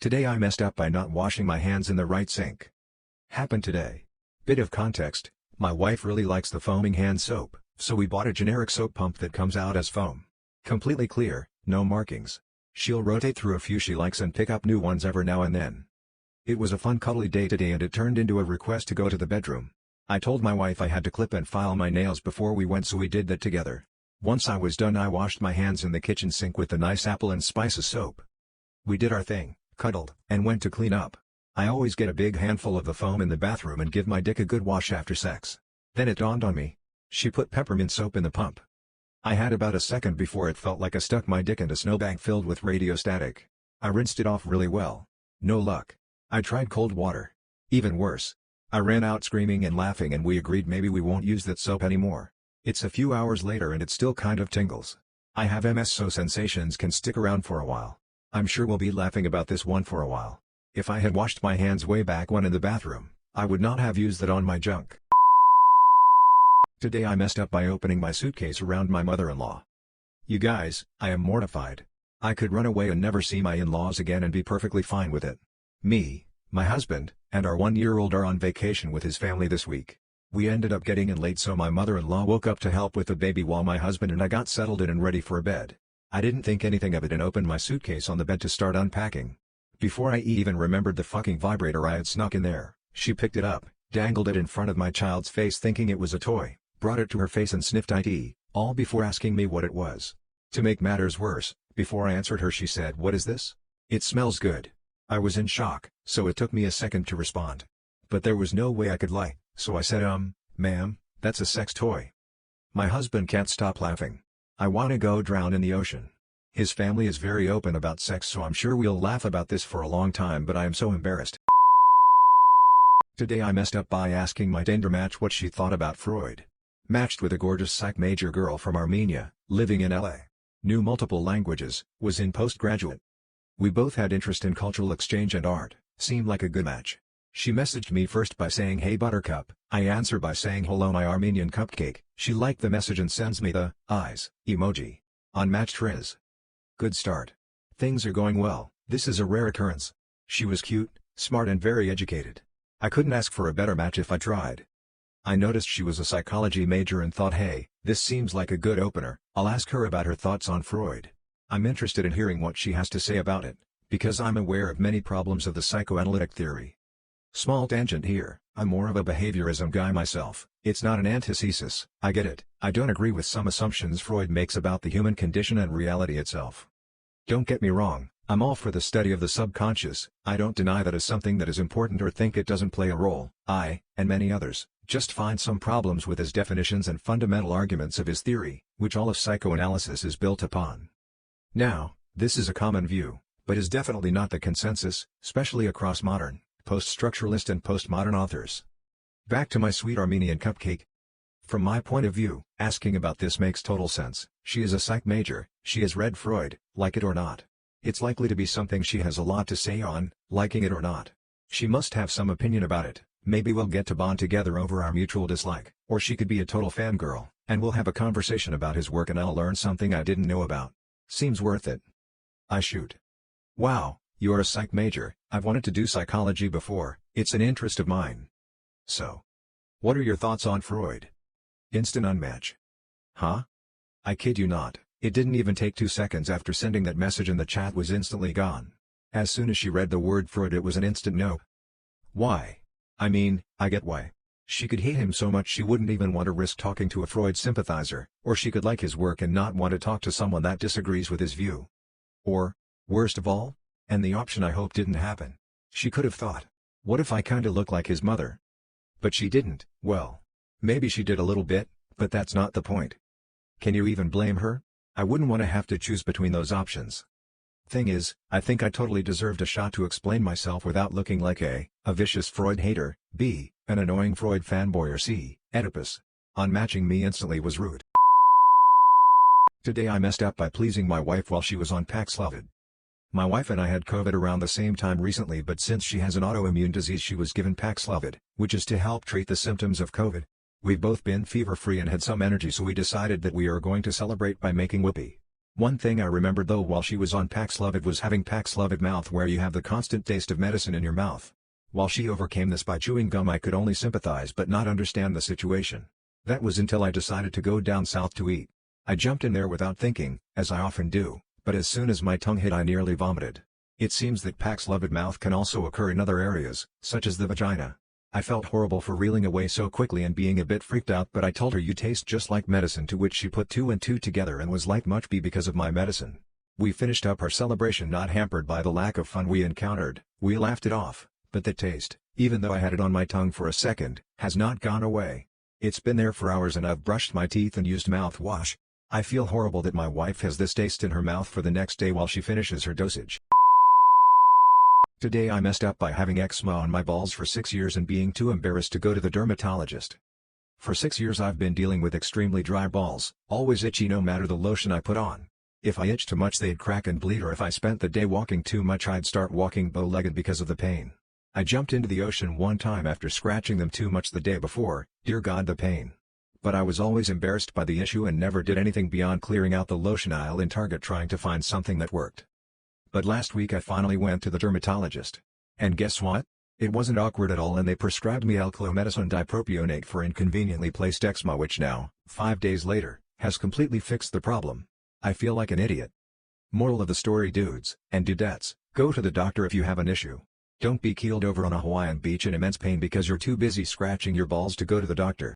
Today I messed up by not washing my hands in the right sink. Happened today. Bit of context, my wife really likes the foaming hand soap, so we bought a generic soap pump that comes out as foam. Completely clear, no markings. She'll rotate through a few she likes and pick up new ones every now and then. It was a fun cuddly day today and it turned into a request to go to the bedroom. I told my wife I had to clip and file my nails before we went, so we did that together. Once I was done I washed my hands in the kitchen sink with the nice apple and spices soap. We did our thing, cuddled, and went to clean up. I always get a big handful of the foam in the bathroom and give my dick a good wash after sex. Then it dawned on me. She put peppermint soap in the pump. I had about a second before it felt like I stuck my dick in a snowbank filled with radio static. I rinsed it off really well. No luck. I tried cold water. Even worse. I ran out screaming and laughing and we agreed maybe we won't use that soap anymore. It's a few hours later and it still kind of tingles. I have MS, so sensations can stick around for a while. I'm sure we'll be laughing about this one for a while. If I had washed my hands way back when in the bathroom, I would not have used that on my junk. Today I messed up by opening my suitcase around my mother-in-law. You guys, I am mortified. I could run away and never see my in-laws again and be perfectly fine with it. Me, my husband, and our 1-year-old are on vacation with his family this week. We ended up getting in late, so my mother-in-law woke up to help with the baby while my husband and I got settled in and ready for bed. I didn't think anything of it and opened my suitcase on the bed to start unpacking. Before I even remembered the fucking vibrator I had snuck in there, she picked it up, dangled it in front of my child's face thinking it was a toy, brought it to her face and sniffed it, all before asking me what it was. To make matters worse, before I answered her she said, "What is this? It smells good." I was in shock, so it took me a second to respond. But there was no way I could lie, so I said, "Ma'am, that's a sex toy." My husband can't stop laughing. I wanna go drown in the ocean. His family is very open about sex, so I'm sure we'll laugh about this for a long time, but I am so embarrassed. Today I messed up by asking my Tinder match what she thought about Freud. Matched with a gorgeous psych major girl from Armenia, living in LA. Knew multiple languages, was in postgraduate. We both had interest in cultural exchange and art, seemed like a good match. She messaged me first by saying "Hey buttercup," I answer by saying "Hello my Armenian cupcake." She liked the message and sends me the eyes emoji. Unmatched Riz. Good start. Things are going well. This is a rare occurrence. She was cute, smart and very educated. I couldn't ask for a better match if I tried. I noticed she was a psychology major and thought, hey, this seems like a good opener, I'll ask her about her thoughts on Freud. I'm interested in hearing what she has to say about it, because I'm aware of many problems of the psychoanalytic theory. Small tangent here, I'm more of a behaviorism guy myself. It's not an antithesis, I get it. I don't agree with some assumptions Freud makes about the human condition and reality itself. Don't get me wrong, I'm all for the study of the subconscious. I don't deny that is something that is important or think it doesn't play a role. I, and many others, just find some problems with his definitions and fundamental arguments of his theory, which all of psychoanalysis is built upon. Now, this is a common view, but is definitely not the consensus, especially across modern, post-structuralist and postmodern authors. Back to my sweet Armenian cupcake. From my point of view, asking about this makes total sense. She is a psych major, she has read Freud, like it or not. It's likely to be something she has a lot to say on, liking it or not. She must have some opinion about it. Maybe we'll get to bond together over our mutual dislike, or she could be a total fangirl, and we'll have a conversation about his work and I'll learn something I didn't know about. Seems worth it. I shoot. Wow, you're a psych major. I've wanted to do psychology before, it's an interest of mine. So, what are your thoughts on Freud? Instant unmatch. Huh? I kid you not, it didn't even take 2 seconds after sending that message and the chat was instantly gone. As soon as she read the word Freud it was an instant no. Why? I mean, I get why. She could hate him so much she wouldn't even want to risk talking to a Freud sympathizer, or she could like his work and not want to talk to someone that disagrees with his view. Or, worst of all, and the option I hope didn't happen, she could have thought, what if I kinda look like his mother? But she didn't. Well, maybe she did a little bit, but that's not the point. Can you even blame her? I wouldn't want to have to choose between those options. Thing is, I think I totally deserved a shot to explain myself without looking like A, vicious Freud hater, B, an annoying Freud fanboy or C, Oedipus. Unmatching me instantly was rude. Today I messed up by pleasing my wife while she was on Paxlovid. My wife and I had COVID around the same time recently, but since she has an autoimmune disease she was given Paxlovid, which is to help treat the symptoms of COVID. We've both been fever-free and had some energy, so we decided that we are going to celebrate by making whoopee. One thing I remembered though while she was on Paxlovid was having Paxlovid mouth, where you have the constant taste of medicine in your mouth. While she overcame this by chewing gum, I could only sympathize but not understand the situation. That was until I decided to go down south to eat. I jumped in there without thinking, as I often do, but as soon as my tongue hit I nearly vomited. It seems that Paxlovid mouth can also occur in other areas, such as the vagina. I felt horrible for reeling away so quickly and being a bit freaked out, but I told her you taste just like medicine, to which she put two and two together and was like, must be because of my medicine. We finished up our celebration not hampered by the lack of fun we encountered. We laughed it off, but the taste, even though I had it on my tongue for a second, has not gone away. It's been there for hours and I've brushed my teeth and used mouthwash. I feel horrible that my wife has this taste in her mouth for the next day while she finishes her dosage. Today I messed up by having eczema on my balls for 6 years and being too embarrassed to go to the dermatologist. For 6 years I've been dealing with extremely dry balls, always itchy no matter the lotion I put on. If I itched too much they'd crack and bleed, or if I spent the day walking too much I'd start walking bow-legged because of the pain. I jumped into the ocean one time after scratching them too much the day before, dear God the pain. But I was always embarrassed by the issue and never did anything beyond clearing out the lotion aisle in Target trying to find something that worked. But last week I finally went to the dermatologist. And guess what? It wasn't awkward at all and they prescribed me alclomethicillin dipropionate for inconveniently placed eczema, which now, 5 days later, has completely fixed the problem. I feel like an idiot. Moral of the story, dudes and dudettes, go to the doctor if you have an issue. Don't be keeled over on a Hawaiian beach in immense pain because you're too busy scratching your balls to go to the doctor.